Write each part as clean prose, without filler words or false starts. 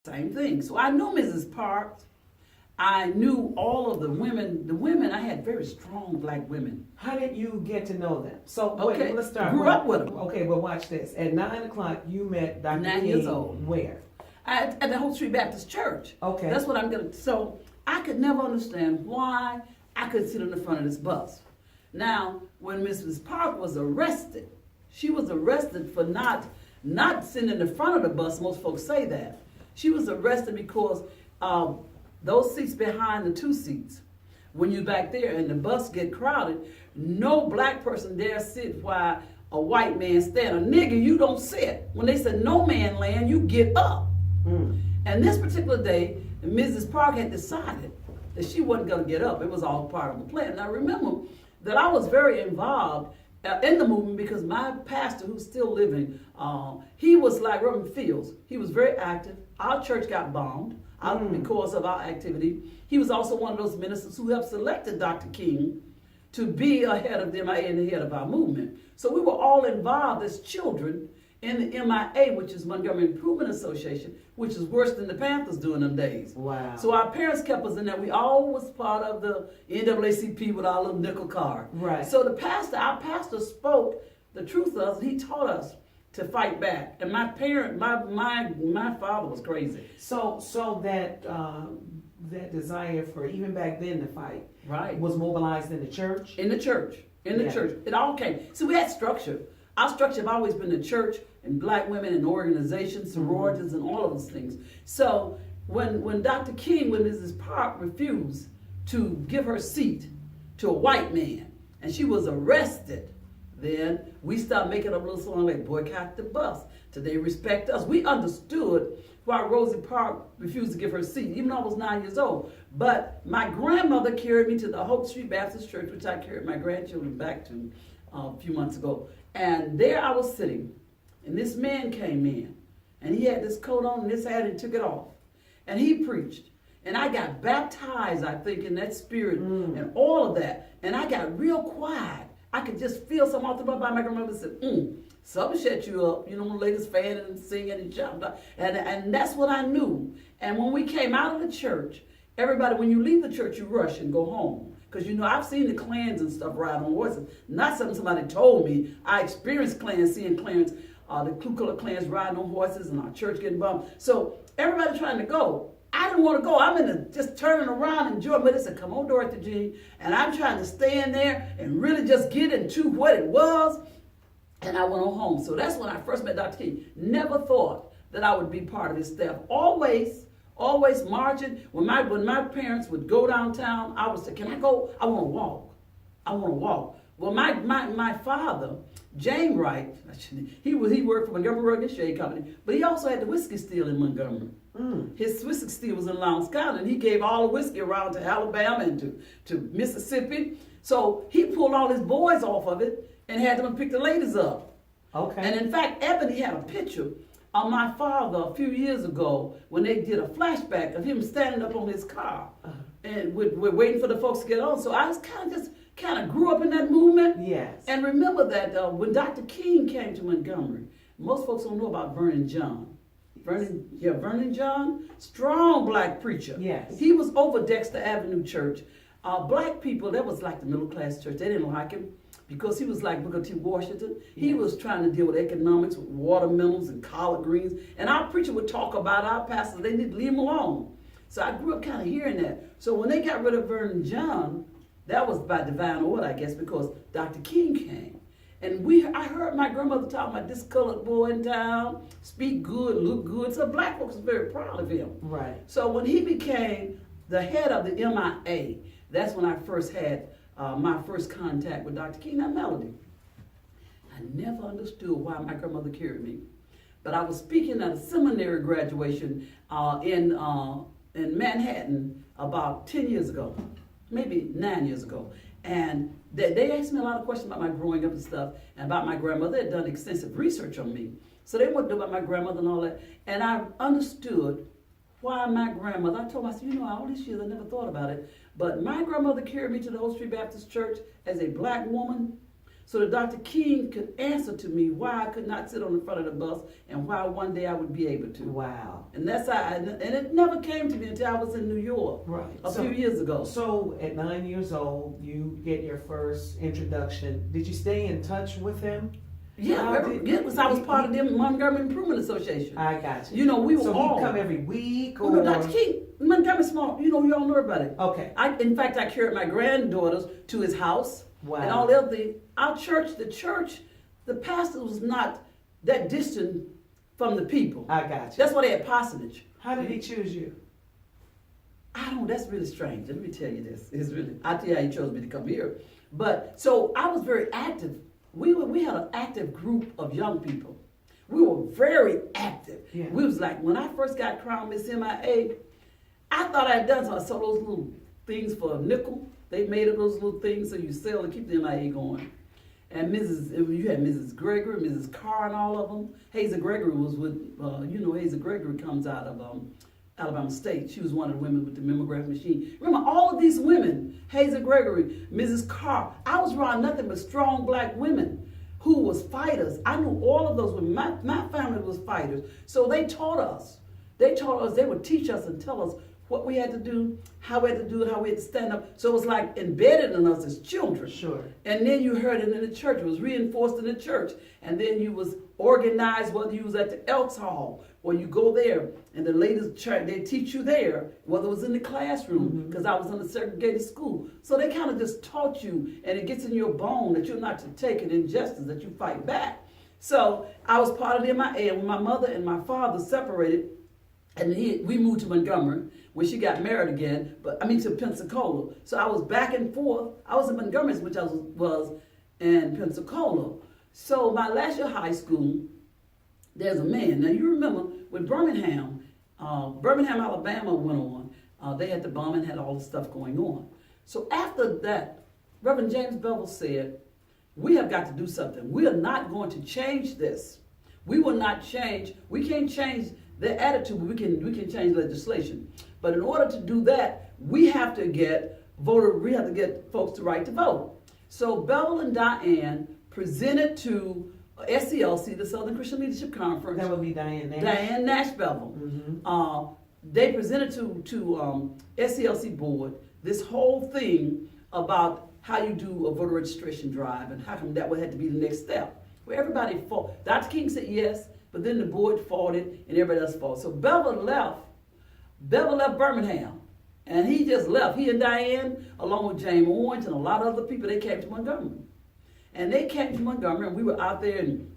Same thing. So I knew Mrs. Parks. I knew all of the women. The women, I had very strong black women. How did you get to know them? So Okay, wait, let's start. grew up with them. Okay, well watch this. At 9 o'clock, you met Dr. 9 years King old. Where? At the Hope Street Baptist Church. Okay. That's what I'm gonna. So I could never understand why I could sit in the front of this bus. Now, when Mrs. Park was arrested, she was arrested for not sitting in the front of the bus. Most folks say that. She was arrested because those seats behind the two seats, when you're back there and the bus get crowded, no black person dare sit while a white man stand. A nigger, you don't sit. When they said no man land, you get up. And this particular day, Mrs. Park had decided that she wasn't going to get up. It was all part of the plan. And I remember that I was very involved in the movement because my pastor, who's still living, he was like Reverend Fields. He was very active. Our church got bombed because of our activity. He was also one of those ministers who helped selected Dr. King to be ahead of the MIA and the head of our movement. So we were all involved as children in the MIA, which is Montgomery Improvement Association, which is worse than the Panthers doing them days. Wow. So our parents kept us in there. We all was part of the NAACP with our little nickel card. Right. So our pastor spoke the truth to us. He taught us to fight back. And my father was crazy. So that that desire for even back then to fight was mobilized in the church? In the church. Church. It all came. See, we had structure. Our structure have always been the church and black women and organizations, sororities, and all of those things. So when Dr. King, when Mrs. Park refused to give her seat to a white man, and she was arrested, then we started making up a little song like Boycott the Bus. Today respect us. We understood why Rosie Park refused to give her seat, even though I was 9 years old. But my grandmother carried me to the Hope Street Baptist Church, which I carried my grandchildren back to a few months ago. And there I was sitting, and this man came in, and he had this coat on and this hat and took it off. And he preached. And I got baptized, I think, in that spirit and all of that. And I got real quiet. I could just feel something off the top. My grandmother said, something shut you up. You know, when the ladies fanning and singing and jumping. And that's what I knew. And when we came out of the church, everybody, when you leave the church, you rush and go home. Because, you know, I've seen the clans and stuff ride on horses. Not something somebody told me. I experienced clans, seeing clans, the Ku Klux Klans riding on horses and our church getting bumped. So everybody trying to go. I didn't want to go. I'm just turning around and enjoying. But they said, come on, Dorothy Jean. And I'm trying to stay in there and really just get into what it was. And I went on home. So that's when I first met Dr. King. Never thought that I would be part of his staff. Always marching. When my parents would go downtown, I would say, can I go? I want to walk. Well, my father, James Wright, he worked for Montgomery Rug and Shade Company, but he also had the whiskey still in Montgomery. His whiskey still was in Lowndes County, and he gave all the whiskey around to Alabama and to Mississippi. So he pulled all his boys off of it and had them pick the ladies up. Okay. And in fact, Ebony had a picture of my father a few years ago when they did a flashback of him standing up on his car. And we're waiting for the folks to get on. So I was kind of grew up in that movement. Yes. And remember that when Dr. King came to Montgomery, most folks don't know about Vernon John. Vernon John, strong black preacher. Yes. He was over Dexter Avenue Church. Black people, that was like the middle class church. They didn't like him because he was like Booker T. Washington. He was trying to deal with economics, with watermelons and collard greens. And our preacher would talk about our pastors. They need to leave him alone. So I grew up kind of hearing that. So when they got rid of Vernon John, that was by divine order, I guess, because Dr. King came. And I heard my grandmother talk about this colored boy in town, speak good, look good. So black folks were very proud of him. Right. So when he became the head of the MIA, that's when I first had my first contact with Dr. King. Now, Melody, I never understood why my grandmother carried me. But I was speaking at a seminary graduation in Manhattan about 10 years ago, maybe 9 years ago. And they asked me a lot of questions about my growing up and stuff, and about my grandmother. They had done extensive research on me. So they wanted to know about my grandmother and all that. And I understood why my grandmother, I told myself, you know, all these years I never thought about it, but my grandmother carried me to the Hope Street Baptist Church as a black woman. so that Dr. King could answer to me why I could not sit on the front of the bus and why one day I would be able to. Wow. And that's how, and it never came to me until I was in New York a few years ago. So at 9 years old, you get your first introduction. Did you stay in touch with him? Yeah, because I was part of the Montgomery Improvement Association. I got you. You know, we were all. So he'd come every week, or? No, Dr. King, Montgomery small, you know, we all know about it. Okay. In fact, I carried my granddaughters to his house. Wow. And all the other things. Our church, the pastor was not that distant from the people. I got you. That's why they had parsonage. How did he choose you? I don't know, that's really strange. Let me tell you this. I'll tell you how he chose me to come here. But, so I was very active. We had an active group of young people. We were very active. Yeah. We was like, when I first got crowned Miss MIA, I thought I had done something. I saw those little things for a nickel. They made up those little things so you sell to keep the MIA going. And you had Mrs. Gregory, Mrs. Carr, and all of them. Hazel Gregory was with, Hazel Gregory comes out of Alabama State. She was one of the women with the mammograph machine. Remember, all of these women, Hazel Gregory, Mrs. Carr, I was around nothing but strong black women who was fighters. I knew all of those women. My family was fighters. So they taught us. They would teach us and tell us what we had to do, how we had to do it, how we had to stand up. So it was like embedded in us as children. Sure. And then you heard it in the church. It was reinforced in the church. And then you was organized, whether you was at the Elks Hall or you go there and the ladies church, they teach you there, whether it was in the classroom, because I was in a segregated school. So they kind of just taught you, and it gets in your bone that you're not to take an injustice, that you fight back. So I was part of the MIA, and when my mother and my father separated, and we moved to Montgomery when she got married again, to Pensacola. So I was back and forth. I was in Montgomery, which I was in Pensacola. So my last year of high school, there's a man. Now you remember when Birmingham, Alabama went on, they had the bombing, had all the stuff going on. So after that, Reverend James Bevel said, we have got to do something. We are not going to change this. We will not change. We can't change their attitude, but we can change legislation. But in order to do that, we have to get folks to right to vote. So Bevel and Diane presented to SCLC, the Southern Christian Leadership Conference. That would be Diane Nash. Diane Nash Bevel. Mm-hmm. They presented to SCLC board this whole thing about how you do a voter registration drive and how come that would have to be the next step. Well, everybody fought. Dr. King said yes, but then the board fought it and everybody else fought. So Bevel left Birmingham, and he just left. He and Diane, along with James Orange and a lot of other people, they came to Montgomery. And they came to Montgomery, and we were out there, and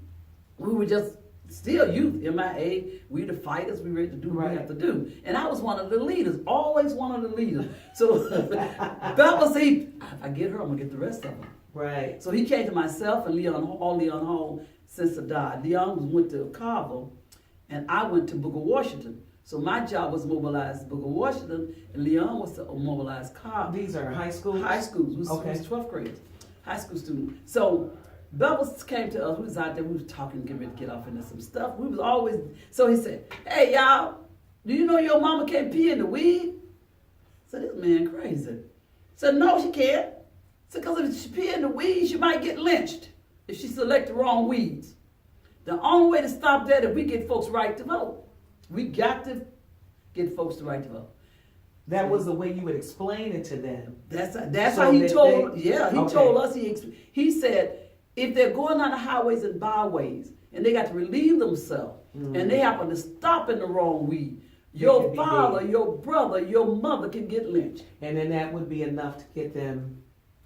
we were just still youth, MIA. We the fighters. We ready to do what we have to do. And I was one of the leaders, always one of the leaders. So Bevel said, if I get her, I'm going to get the rest of them. Right. So he came to myself and Leon Hall since I died. Leon went to Carver, and I went to Booker, Washington. So my job was to mobilize Booker, Washington, and Leon was to mobilize Carver. These are high schools? High schools. We was 12th grade. High school student. So Bevel came to us. We was out there. We was talking, getting ready to get off into some stuff. We was always. So he said, "Hey y'all, do you know your mama can't pee in the weed?" So this man crazy. Said, "No, she can't." Said, "Because if she pee in the weed, she might get lynched if she select the wrong weeds. The only way to stop that is we get folks right to vote. We got to get folks the right to vote." That was the way you would explain it to them. That's how he told. He told us. He said, if they're going on the highways and byways and they got to relieve themselves and they happen to stop in the wrong weed, your father, your brother, your mother can get lynched. And then that would be enough to get them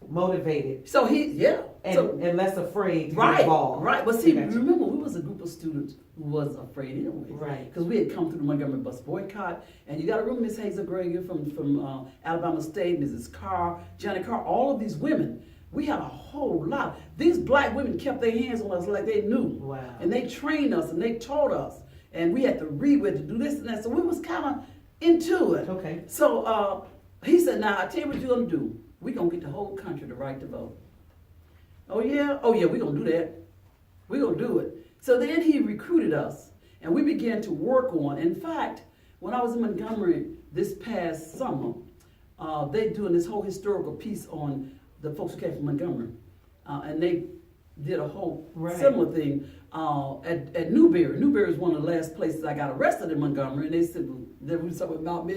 motivated. So and less afraid to get involved. Right. But see, remember, we was a group of students who was afraid anyway. Right. Because we had come through the Montgomery bus boycott, and you got to remember Miss Hazel Gregory from Alabama State, Mrs. Carr, Johnny Carr, all of these women. We had a whole lot. These black women kept their hands on us like they knew. Wow. And they trained us and they taught us. And we had to read, we had to do this and that. So we was kind of into it. Okay. So he said, now, I tell you what you're going to do. We're going to get the whole country the right to vote. Oh, yeah? Oh, yeah, we're going to do that. We're going to do it. So then he recruited us, and we began to work on. In fact, when I was in Montgomery this past summer, they doing this whole historical piece on the folks who came from Montgomery. And they did a whole similar thing at Newberry. Newberry is one of the last places I got arrested in Montgomery, and they said there was something about me.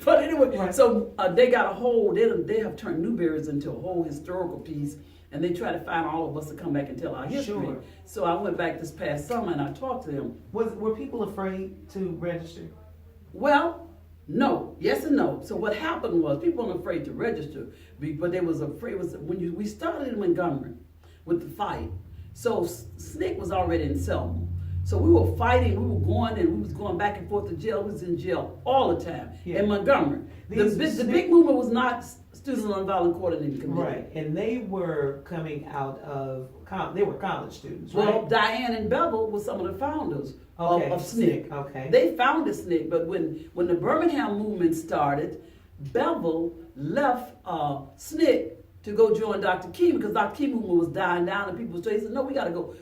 But anyway, so they got a whole. They have turned Newberry's into a whole historical piece, and they try to find all of us to come back and tell our history. Sure. So I went back this past summer and I talked to them. Were people afraid to register? Well, no, yes and no. So what happened was people weren't afraid to register, but they was afraid when we started in Montgomery with the fight. So SNCC was already in Selma. So we were fighting, we were going and we was going back and forth to jail. We was in jail all the time in Montgomery. The big movement was not Students Nonviolent Coordinating Committee. Right, and they were coming out of, they were college students, right? Well, Diane and Bevel were some of the founders of SNCC. Okay. They founded SNCC, but when the Birmingham movement started, Bevel left SNCC to go join Dr. King because Dr. King movement was dying down and people said, no,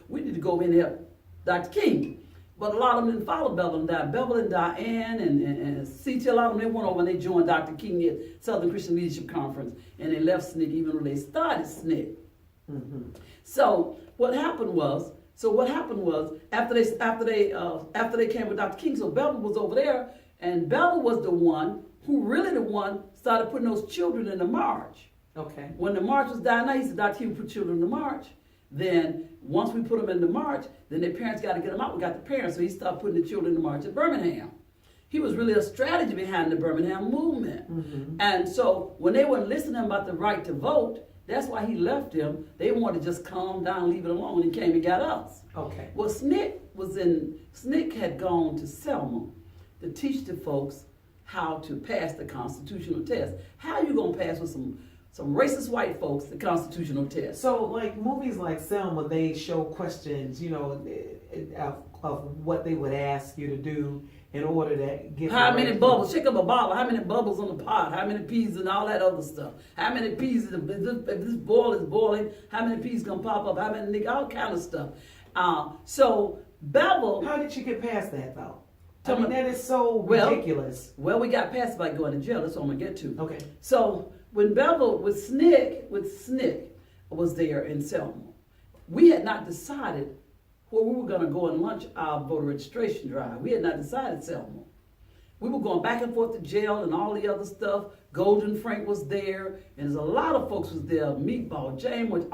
we need to go in and help Dr. King. But a lot of them didn't follow Bevel and Diane. Bevel and Diane and C.T. a lot of them, they went over and they joined Dr. King at Southern Christian Leadership Conference and they left SNCC even though they started SNCC. Mm-hmm. So what happened was after they came with Dr. King, so Bevel was over there and Bevel was the one started putting those children in the march. Okay. When the march was dying out, he said, Dr. King put children in the march. Then once we put them in the march, then their parents got to get them out. We got the parents, so he started putting the children in the march at Birmingham. He was really a strategy behind the Birmingham movement. Mm-hmm. And so when they weren't listening about the right to vote, that's why he left them. They wanted to just calm down, leave it alone, and he came and got us. Okay. Well, SNCC had gone to Selma to teach the folks how to pass the constitutional test. How are you going to pass with some racist white folks the constitutional test? So, like movies like Selma, they show questions, of what they would ask you to do in order to get. How many bubbles? Shake up a bottle. How many bubbles on the pot? How many peas and all that other stuff? How many peas if this boil is boiling? How many peas gonna pop up? How many all kind of stuff? So Bevel. How did you get past that though? I mean, that is so ridiculous. Well, we got past by going to jail. That's what I'm gonna get to. Okay. So when Bevel with SNCC was there in Selma, we had not decided where we were going to go and launch our voter registration drive. We had not decided Selma. We were going back and forth to jail and all the other stuff. Golden Frank was there, and there's a lot of folks was there. Meatball, James,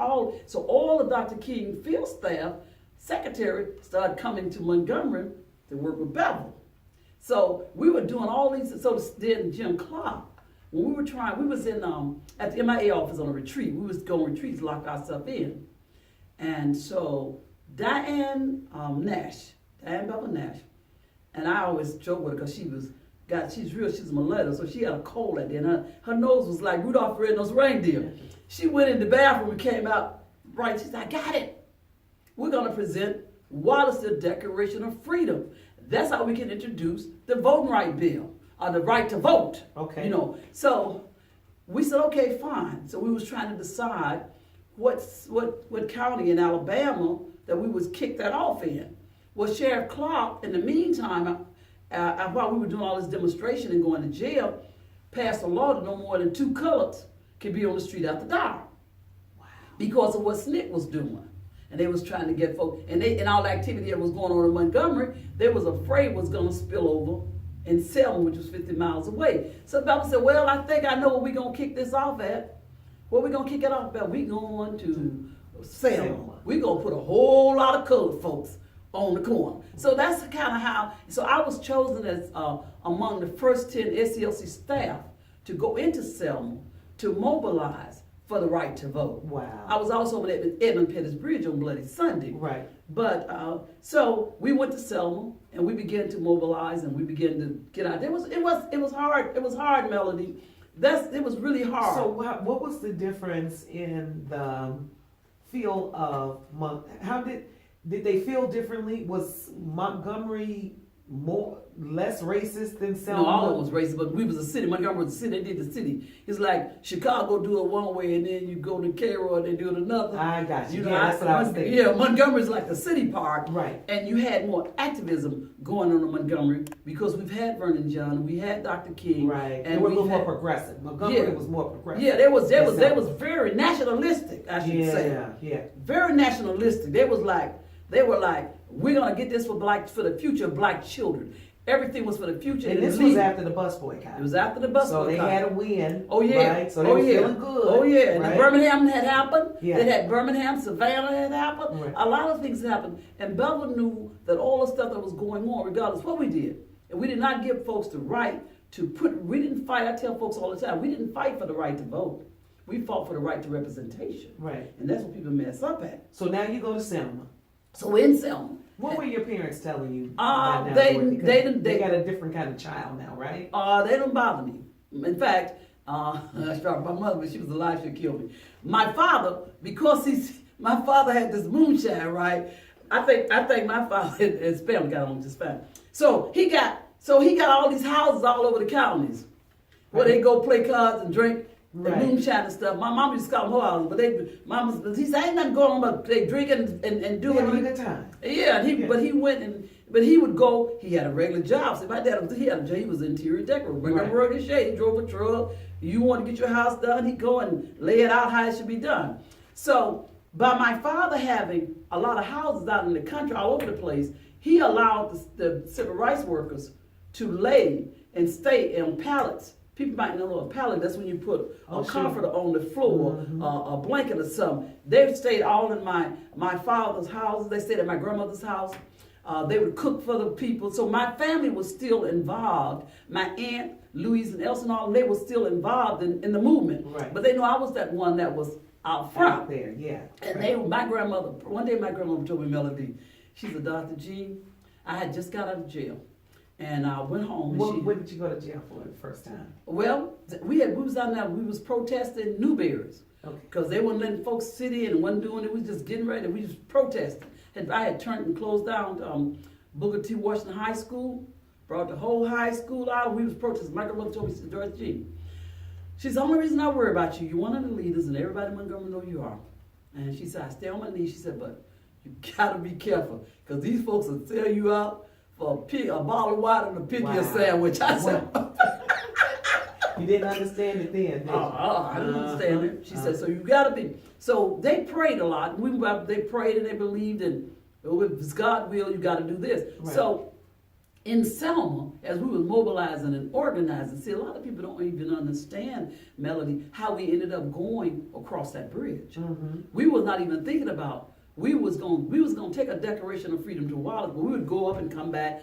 so all of Dr. King field staff, secretary, started coming to Montgomery to work with Bevel. So we were doing all these. So then Jim Clark. When we was in at the MIA office on a retreat. We was going retreats, lock ourselves in. And so Diane Bevel Nash, and I always joke with her because she's a mulatto, so she had a cold that day, and her nose was like Rudolph the Red-Nosed Reindeer. She went in the bathroom and came out right. She said, I got it. We're going to present Wallace the Declaration of Freedom. That's how we can introduce the voting right bill. The right to vote. Okay. So we said, okay, fine. So we was trying to decide what county in Alabama that we was kick that off in. Well, Sheriff Clark, in the meantime, while we were doing all this demonstration and going to jail, passed a law that no more than 2 colors could be on the street after dark. Wow. Because of what SNCC was doing. And they was trying to get folks, and all the activity that was going on in Montgomery, they was afraid was going to spill over in Selma, which was 50 miles away. So Bevel said, well, I think I know where we're going to kick this off at. Where we going to kick it off at? We're going to Selma. We're going to put a whole lot of colored folks on the corner. So that's kind of how, so I was chosen as among the first 10 SCLC staff to go into Selma to mobilize for the right to vote. Wow. I was also on Edmund Pettus Bridge on Bloody Sunday. Right. But, so we went to Selma and we began to mobilize and we began to get out. It was hard. It was hard, Melody. It was really hard. So what was the difference in the feel of, how did they feel differently? Was Montgomery less racist than Selma? No, all of them was racist, but we was a city. Montgomery was a city. They did the city. It's like Chicago do it one way, and then you go to Cairo and they do it another. I got you. You know, Yeah, that's what I was thinking. Yeah, Montgomery's like the city part. Right. And you had more activism going on in Montgomery because we've had Vernon John, we had Dr. King. Right. And we're a little more progressive. Montgomery was more progressive. Yeah, they was very nationalistic, I should say. Yeah. Very nationalistic. They were like, we're gonna get this for the future of black children. Everything was for the future. And this was after the bus boycott. It was after the bus boycott. So they had a win. Oh yeah. Right? So they were feeling good. Oh yeah. And right? Birmingham had happened. Yeah. They had Birmingham, Savannah had happened. Right. A lot of things happened. And Bella knew that all the stuff that was going on, regardless what we did, and we did not give folks the right we didn't fight. I tell folks all the time, we didn't fight for the right to vote. We fought for the right to representation. Right. And that's what people mess up at. So now you go to Selma. So we're in Selma. What were your parents telling you? They got a different kind of child now, right? They don't bother me. In fact, I started my mother, but she was alive, she'd kill me. My father, because my father had this moonshine, right? I think my father and his family got on just fine. So he got all these houses all over the counties where they go play cards and drink. The moonshine and stuff. My mom used to call them whores, but he said ain't nothing going on but they drinking and doing having a good time. Yeah, but he would go. He had a regular job. So my dad, he had a job. He was an interior decorator. Bring up work and shade. He drove a truck. You want to get your house done? He'd go and lay it out how it should be done. So by my father having a lot of houses out in the country, all over the place, he allowed the civil rights workers to lay and stay on pallets. People might know a pallet. That's when you put a comforter on the floor, a blanket or something. They stayed all in my father's house. They stayed at my grandmother's house. They would cook for the people. So my family was still involved. My aunt, Louise and Elsa and all, they were still involved in the movement. Right. But they know I was that one that was out front. Out there, yeah. And my grandmother, one day my grandmother told me, Melody, she said, Dr. G, I had just got out of jail. And I went home. What did you go to jail for the first time? Well, we was out there. We was protesting Newberry's because they weren't letting folks sit in and wasn't doing it. We was just getting ready. We was protesting. And I had turned and closed down Booker T. Washington High School. Brought the whole high school out. We was protesting. My grandmother told me, she said, Dorothy G, she's the only reason I worry about you. You're one of the leaders, and everybody in Montgomery know you are. And she said, I stay on my knees. She said, but you gotta be careful because these folks will sell you out for a bottle of water and a picky sandwich. I said, you didn't understand it then, did you? I didn't understand it. She said, so you gotta be. So they prayed a lot. They prayed and they believed in, if it's God's will, you gotta do this. Right. So in Selma, as we were mobilizing and organizing, see, a lot of people don't even understand, Melody, how we ended up going across that bridge. We was not even thinking about. We was gonna take a Declaration of Freedom to Wallace, but we would go up and come back.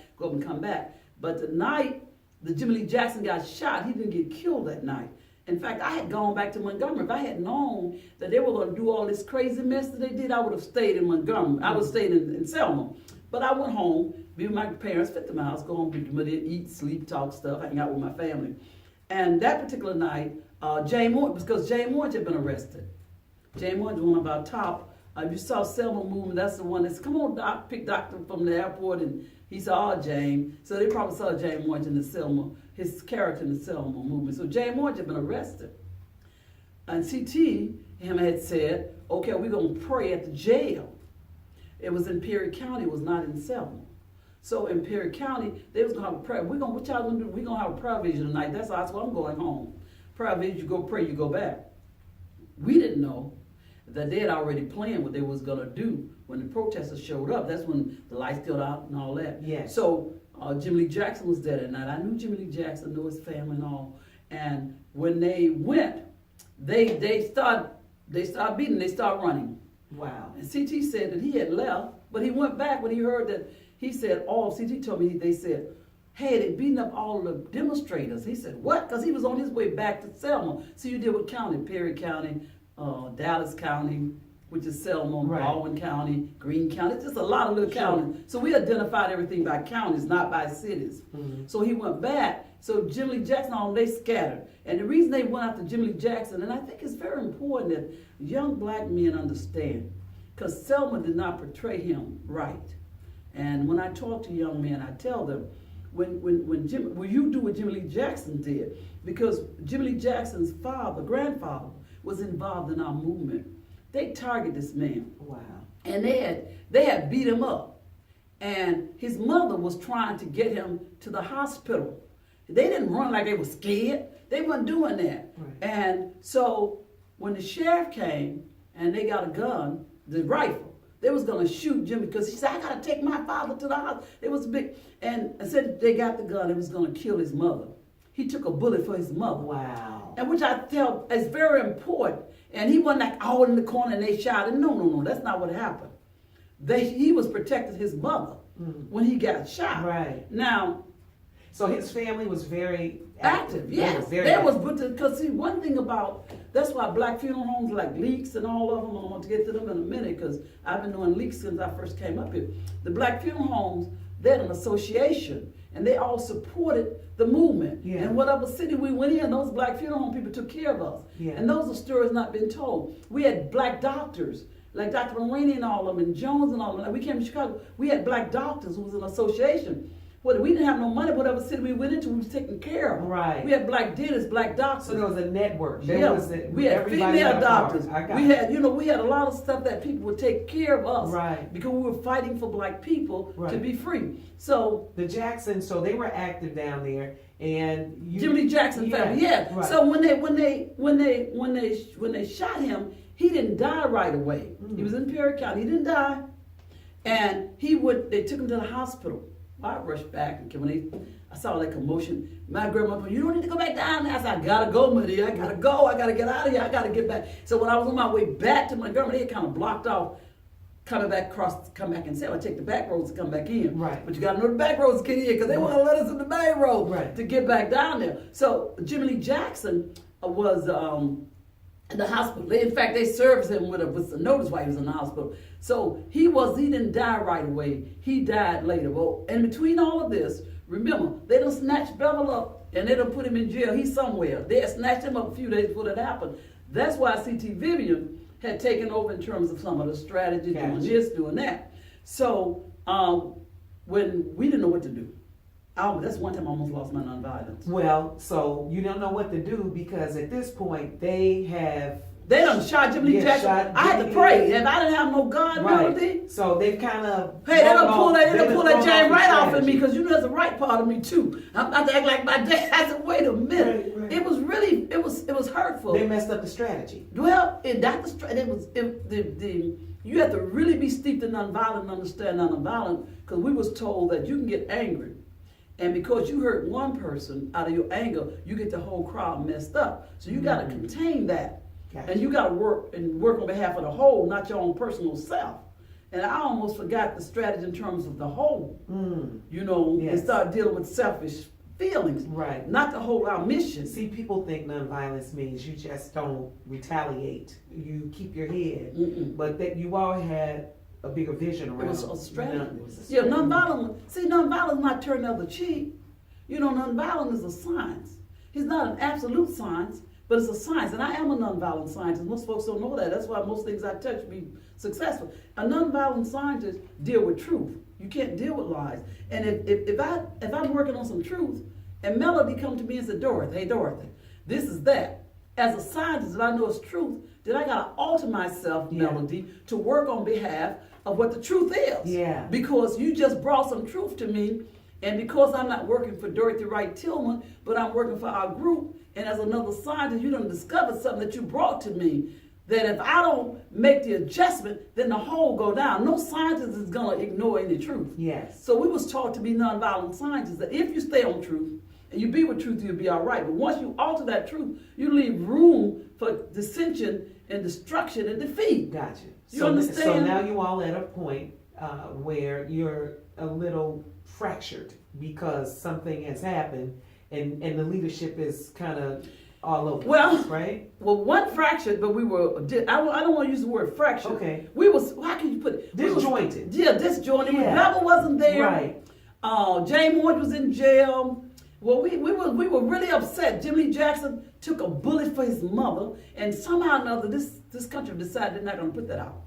But the night that Jimmy Lee Jackson got shot, he didn't get killed that night. In fact, I had gone back to Montgomery. If I had known that they were gonna do all this crazy mess that they did, I would have stayed in Montgomery. I would have stayed in Selma. But I went home, be with my parents, 50 miles, go home, eat, sleep, talk stuff, hang out with my family. And that particular night, Jane Moore, because Jane Moore had been arrested. Jane Moore was one of our top. You saw Selma movement, that's the one that's, come on, Doc, pick Doctor from the airport, and he saw Jane. So they probably saw Jane Moore in the Selma, his character in the Selma movement. So Jane Moore had been arrested. And CT, him had said, okay, we're going to pray at the jail. It was in Perry County, it was not in Selma. So in Perry County, they was going to have a prayer. What y'all going to do? We're going to have a prayer vision tonight. That's why I'm going home. Prayer vision, you go pray, you go back. We didn't know that they had already planned what they was gonna do when the protesters showed up. That's when the lights got out and all that. Yes. So Jimmy Lee Jackson was there that night. I knew Jimmy Lee Jackson, knew his family and all. And when they went, they started beating, they started running. Wow. And CT said that he had left, but he went back when he heard that. He said, CT told me, they said, hey, they beating up all the demonstrators. He said, what? Because he was on his way back to Selma. So you deal with county, Perry County, Dallas County, which is Selma, Baldwin County, Greene County. It's just a lot of little counties. So we identified everything by counties, not by cities. So he went back. So Jimmy Lee Jackson, they scattered. And the reason they went after Jimmy Lee Jackson, and I think it's very important that young black men understand, because Selma did not portray him right. And when I talk to young men, I tell them, when you do what Jimmy Lee Jackson did, because Jimmy Lee Jackson's grandfather, was involved in our movement. They targeted this man. Wow. And they had beat him up. And his mother was trying to get him to the hospital. They didn't run like they were scared. They weren't doing that. Right. And so when the sheriff came and they got a gun, the rifle, they was gonna shoot Jimmy because he said, I gotta take my father to the hospital. It was big, and said they got the gun, it was gonna kill his mother. He took a bullet for his mother. Wow. And which I tell is very important. And he wasn't like all in the corner and they shot him. No, that's not what happened. He was protecting his mother when he got shot. Right. Now, so his family was very active. Yes. Because see, one thing about, that's why black funeral homes like Leaks and all of them, I want to get to them in a minute because I've been doing Leaks since I first came up here. The black funeral homes, they're an association and they all supported the movement. Yeah. And whatever city we went in, those black funeral home people took care of us. Yeah. And those are stories not been told. We had black doctors, like Dr. Mulroney and all of them, and Jones and all of them. Like we came to Chicago, we had black doctors who was an association. Well, we didn't have no money, whatever city we went into, we was taken care of. Right. We had black dentists, black doctors. So there was a network. We had female doctors. We had a lot of stuff that people would take care of us. Right. Because we were fighting for black people Right. to be free. So the Jacksons, so they were active down there, and Jimmy Lee Jackson family, yeah. Right. So when they shot him, he didn't die right away. He was in Perry County. He didn't die, and they took him to the hospital. I rushed back, and I saw that commotion. My grandmother, you don't need to go back down there. I said, I gotta go, Minnie. I gotta go. I gotta get out of here. I gotta get back. So when I was on my way back to my grandmother, they had kind of blocked off come back and say, I take the back roads to come back in. Right. But you gotta know the back roads to get in because they want to let us in the main road to get back down there. So Jimmy Lee Jackson was in the hospital. In fact, they served him with a notice while he was in the hospital. So he didn't die right away. He died later. Well, and between all of this, remember, they done snatched Bevel up and they done put him in jail. He's somewhere. They had snatched him up a few days before that happened. That's why C.T. Vivian had taken over in terms of some of the strategy, doing this, doing that. So when we didn't know what to do, that's one time I almost lost my nonviolence. Well, so you don't know what to do because at this point they done shot Jimmy Lee Jackson. I had to pray. If I didn't have no gun melody. So they've kind of they done pull that chain right off of me because you know there's a right part of me too. I'm not to act like my dad. I said, wait a minute. Right. It was really it was hurtful. They messed up the strategy. Well, you have to really be steeped in nonviolent and understand nonviolent because we was told that you can get angry. And because you hurt one person out of your anger, you get the whole crowd messed up. So you got to contain that. Gotcha. And you got to work on behalf of the whole, not your own personal self. And I almost forgot the strategy in terms of the whole, and start dealing with selfish feelings. Right. Not the whole, our mission. See, people think nonviolence means you just don't retaliate. You keep your head. Mm-mm. But that you all had a bigger vision around. It was a strategy. Nonviolence not turn the other cheek. Nonviolence is a science. It's not an absolute science, but it's a science. And I am a nonviolent scientist. Most folks don't know that. That's why most things I touch be successful. A nonviolent scientist deal with truth. You can't deal with lies. And if I'm working on some truth, and Melody come to me and said, Dorothy, this is that. As a scientist, if I know it's truth, then I gotta alter myself, Melody, to work on behalf of what the truth is. Yeah. Because you just brought some truth to me, and because I'm not working for Dorothy Tillman, but I'm working for our group, and as another scientist, you done discovered something that you brought to me, that if I don't make the adjustment, then the whole go down. No scientist is gonna ignore any truth. Yes. So we was taught to be nonviolent scientists, that if you stay on truth, and you be with truth, you'll be all right. But once you alter that truth, you leave room for dissension and destruction and defeat. Gotcha. You understand? So now you all at a point where you're a little fractured because something has happened and the leadership is kind of all over the place, right? Well, one fractured, but we were, I don't want to use the word fractured. Okay. We was, how can you put it? Disjointed. Disjointed. Yeah. Bevel wasn't there. Right. James Orange was in jail. Well, we were really upset. Jimmy Lee Jackson took a bullet for his mother, and somehow or another, this country decided they're not going to put that out.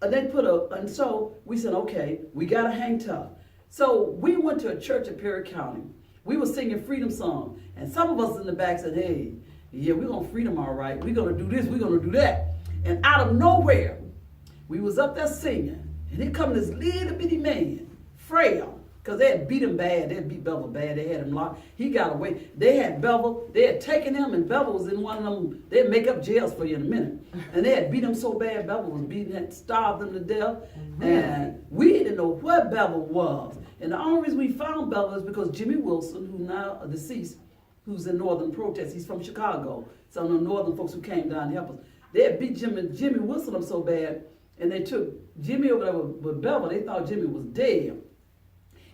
And so we said, okay, we gotta hang tough. So we went to a church in Perry County. We were singing freedom song, and some of us in the back said, hey, yeah, we're gonna freedom all right. We're gonna do this, we're gonna do that. And out of nowhere, we was up there singing, and here come this little bitty man, frail, because they had beat him bad. They had beat Bevel bad. They had him locked. He got away. They had Bevel. They had taken him, and Bevel was in one of them. They'd make up jails for you in a minute. And they had beat him so bad, Bevel was beaten, had starved him to death. And we didn't know where Bevel was. And the only reason we found Bevel is because Jimmy Wilson, who now deceased, who's in Northern Protest, he's from Chicago. Some of the Northern folks who came down to help us. They had beat Jimmy Wilson up so bad, and they took Jimmy over there with Bevel. They thought Jimmy was dead.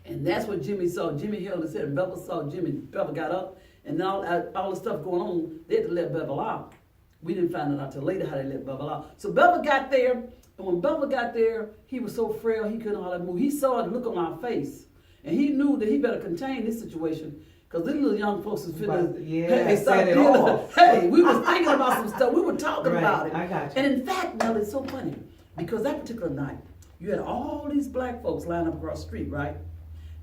And that's what Jimmy saw. Jimmy held his head, and Bevel saw Jimmy. Bevel got up, and all the stuff going on, they had to let Bevel out. We didn't find it out till later how they let Bevel out. So Bevel got there, and when Bevel got there, he was so frail he couldn't hardly move. He saw the look on our face, and he knew that he better contain this situation, because these little young folks was feeling, hey, we was thinking about some stuff. We were talking about it. I got you. And in fact, Mel, it's so funny, because that particular night, you had all these black folks lined up across the street, right?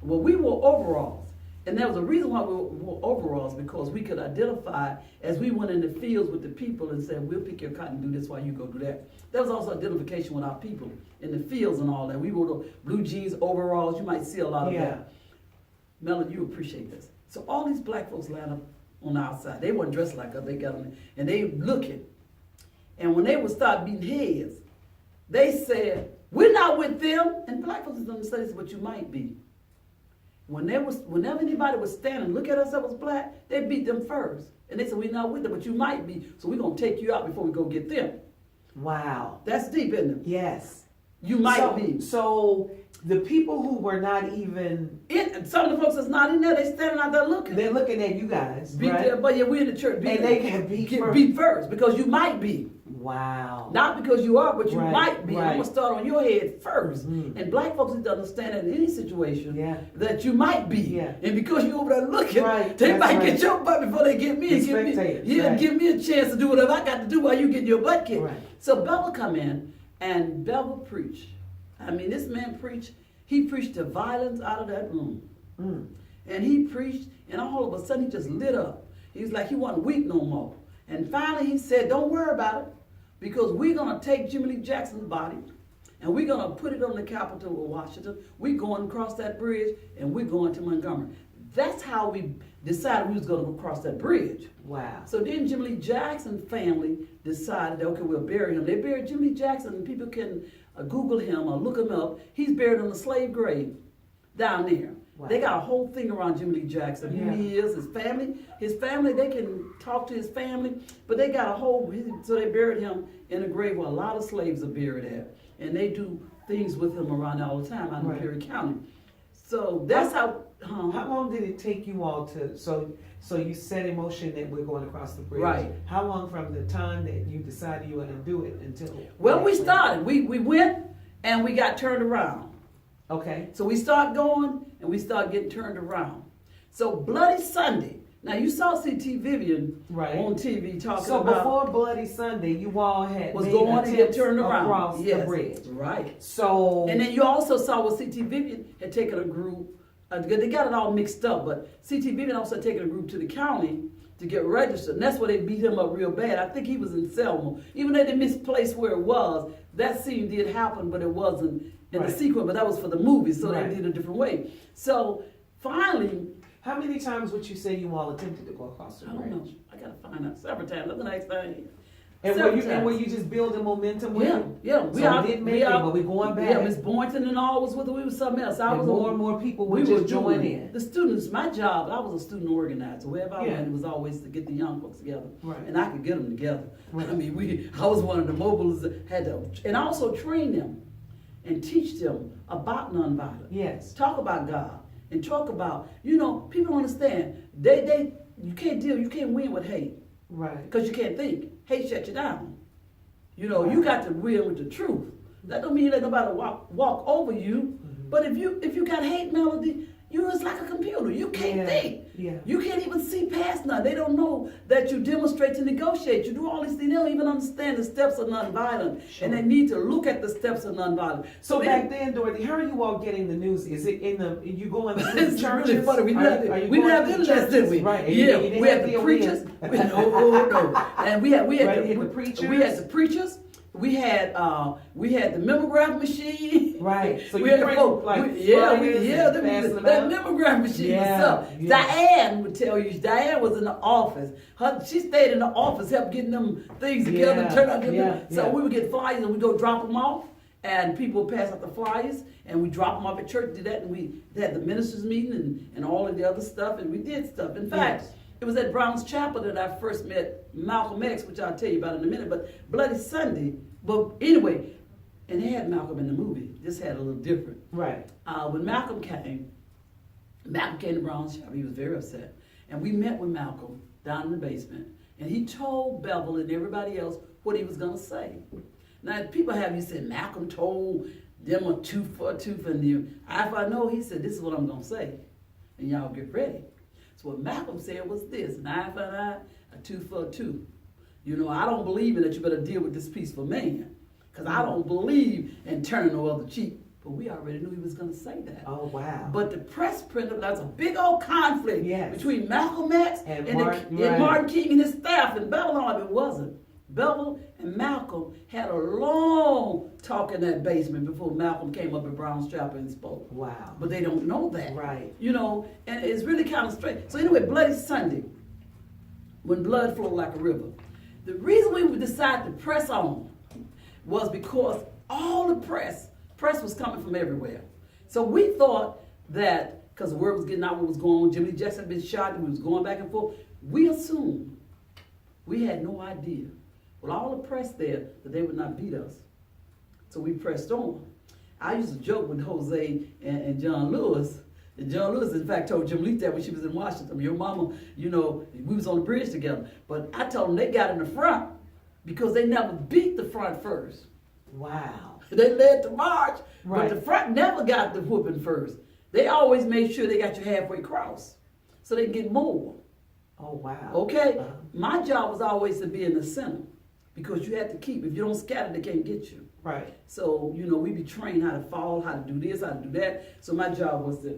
Well, we wore overalls, and there was a reason why we wore overalls, because we could identify as we went in the fields with the people and said, we'll pick your cotton and do this while you go do that. There was also identification with our people in the fields and all that. We wore the blue jeans, overalls. You might see a lot of that. Melody, you appreciate this. So all these black folks lined up on the outside. They weren't dressed like us. They got on, and they looking. And when they would start beating heads, they said, we're not with them. And black folks don't say this, but you might be. Whenever anybody was standing and look at us that was black, they beat them first. And they said, we're not with them, but you might be. So we're going to take you out before we go get them. Wow. That's deep, isn't it? Yes. You might be. So the people who were not even... some of the folks that's not in there, they standing out there looking. They're looking at you guys, right? There, but yeah, we're in the church. And they can get beat first, because you might be. Wow. Not because you are, but you might be. Right. I'm going to start on your head first. Mm-hmm. And black folks need to understand that in any situation that you might be. Yeah. And because you over there looking, they might get your butt before they get me. And give me a chance to do whatever I got to do while you get your butt kicked. Right. So Bevel come in, and Bevel preach. I mean, this man preached. He preached the violence out of that room. Mm. And he preached, and all of a sudden he just lit up. He was like he wasn't weak no more. And finally he said, don't worry about it, because we're going to take Jimmy Lee Jackson's body, and we're going to put it on the Capitol of Washington. We're going across that bridge, and we're going to Montgomery. That's how we decided we was going to go across that bridge. Wow. So then Jimmy Lee Jackson family decided, okay, we'll bury him. They buried Jimmy Lee Jackson, and people can Google him or look him up. He's buried on a slave grave down there. Wow. They got a whole thing around Jimmy Lee Jackson, who he is, his family, they can talk to his family, but they got a whole, so they buried him in a grave where a lot of slaves are buried at. And they do things with him around there all the time out in Perry County. So that's how long did it take you all to, so you set in motion that we're going across the bridge. Right. How long from the time that you decided you were going to do it until? Well, we started. We went and we got turned around. Okay. So we start going and we start getting turned around. So Bloody Sunday. Now you saw C.T. Vivian on TV talking about. So before Bloody Sunday, you all had was going to get turned around across the bridge. Right. So. And then you also saw what C.T. Vivian had taken a group. They got it all mixed up, but C.T. Vivian also had taken a group to the county to get registered, and that's where they beat him up real bad. I think he was in Selma. Even though they misplaced where it was, that scene did happen, but it wasn't in the sequence, but that was for the movie, so they did it a different way. So finally... How many times would you say you all attempted to go across the bridge? I don't know. I got to find out. Several times. That's the next thing. And were you just building momentum with it? Yeah. We didn't make it, but we're going back. Yeah, Miss Boynton and all was with it. We was something else. More and more people would just join in. The students, my job, I was a student organizer. Wherever I went, it was always to get the young folks together. Right. And I could get them together. Right. I mean, I was one of the mobiles that had to, and also train them and teach them about nonviolence. Yes. Talk about God. And talk about, people don't understand. You can't win with hate. Right. Because you can't think. Hate shuts you down. You got to win with the truth. That don't mean you let nobody walk over you. Mm-hmm. But if you got hate, Melody, You was like a computer. You can't think. Yeah. You can't even see past nothing. They don't know that you demonstrate to negotiate. You do all these things. They don't even understand the steps of nonviolence. Sure. And they need to look at the steps of nonviolence. So back then, Dorothy, how are you all getting the news? Is it you going to it's churches? really funny. We didn't have the internet, did we? Right. Yeah. We had the preachers. No. And we had the preachers. We had the preachers. We had the mimeograph machine. Right. So we you had print that mimeograph machine was up. Yeah. Diane would tell you. Diane was in the office. She stayed in the office, helped getting them things together and turn out them. So we would get flyers and we go drop them off, and people would pass out the flyers, and we drop them off at church. Did that, and we had the ministers meeting and all of the other stuff, and we did stuff. In fact. Yes. It was at Brown's Chapel that I first met Malcolm X, which I'll tell you about in a minute, but Bloody Sunday. But anyway, and they had Malcolm in the movie. This had a little different. Right. When Malcolm came to Brown's Chapel. He was very upset. And we met with Malcolm down in the basement. And he told Bevel and everybody else what he was going to say. Now, people have you said, Malcolm told them a tooth for a tooth, and the eye for eye. No, he said, this is what I'm going to say. And y'all get ready. So what Malcolm said was this: an eye for an eye, a tooth for a tooth. You know, I don't believe in that you better deal with this peaceful man, because I don't believe in turning the other cheek. But we already knew he was going to say that. Oh, wow. But the press printed, that's a big old conflict between Malcolm X and Martin King and his staff in Babylon. It wasn't. Bevel and Malcolm had a long talk in that basement before Malcolm came up at Brown's Chapel and spoke. Wow. But they don't know that. Right. You know, and it's really kind of strange. So anyway, Bloody Sunday, when blood flowed like a river. The reason we decided to press on was because all the press was coming from everywhere. So we thought that, because the word was getting out what was going on, Jimmy Jackson had been shot and we was going back and forth, we assumed, we had no idea, with all the press there, that they would not beat us. So we pressed on. I used to joke with Jose and John Lewis. And John Lewis, in fact, told Jim Lee that when she was in Washington. Your mama, you know, we was on the bridge together. But I told them they got in the front because they never beat the front first. Wow. They led the march, right. But the front never got the whooping first. They always made sure they got you halfway across so they can get more. Oh, wow. Okay? My job was always to be in the center because you had to keep. If you don't scatter, they can't get you. Right. So, you know, we be trained how to fall, how to do this, how to do that. So my job was to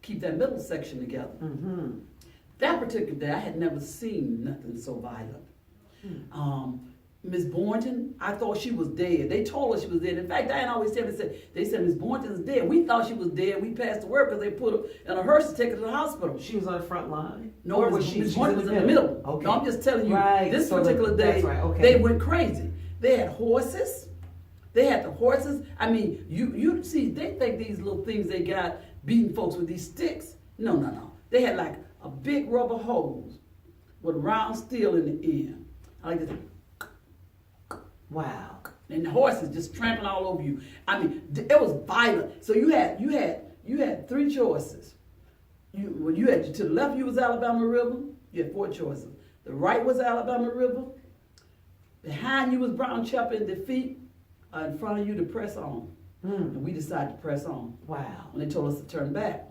keep that middle section together. Mm-hmm. That particular day, I had never seen nothing so violent. Miss Boynton, I thought she was dead. They told us she was dead. In fact, Diane always said, they said Miss Boynton's dead. We thought she was dead. We passed the word because they put her in a hearse to take her to the hospital. She was on the front line? No, Miss Boynton was in the middle. Okay. No, I'm just telling you, this so particular day, okay. They went crazy. They had horses. They had the horses. I mean, you see, they think these little things they got beating folks with these sticks. No. They had like a big rubber hose with round steel in the end. Like this. Wow. And the horses just trampling all over you. I mean, it was violent. So you had three choices. You had to the left, you was Alabama River. You had four choices. The right was Alabama River. Behind you was Brown Chapel in defeat. In front of you to press on. And we decided to press on. Wow. When they told us to turn back.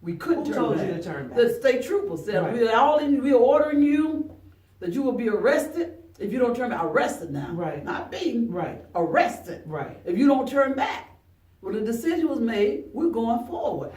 We couldn't turn back. Who told you to turn back? The state troopers said, we are ordering you that you will be arrested if you don't turn back. Arrested now. Right. Not beaten. Right. Arrested. Right. If you don't turn back. Well, the decision was made, we're going forward.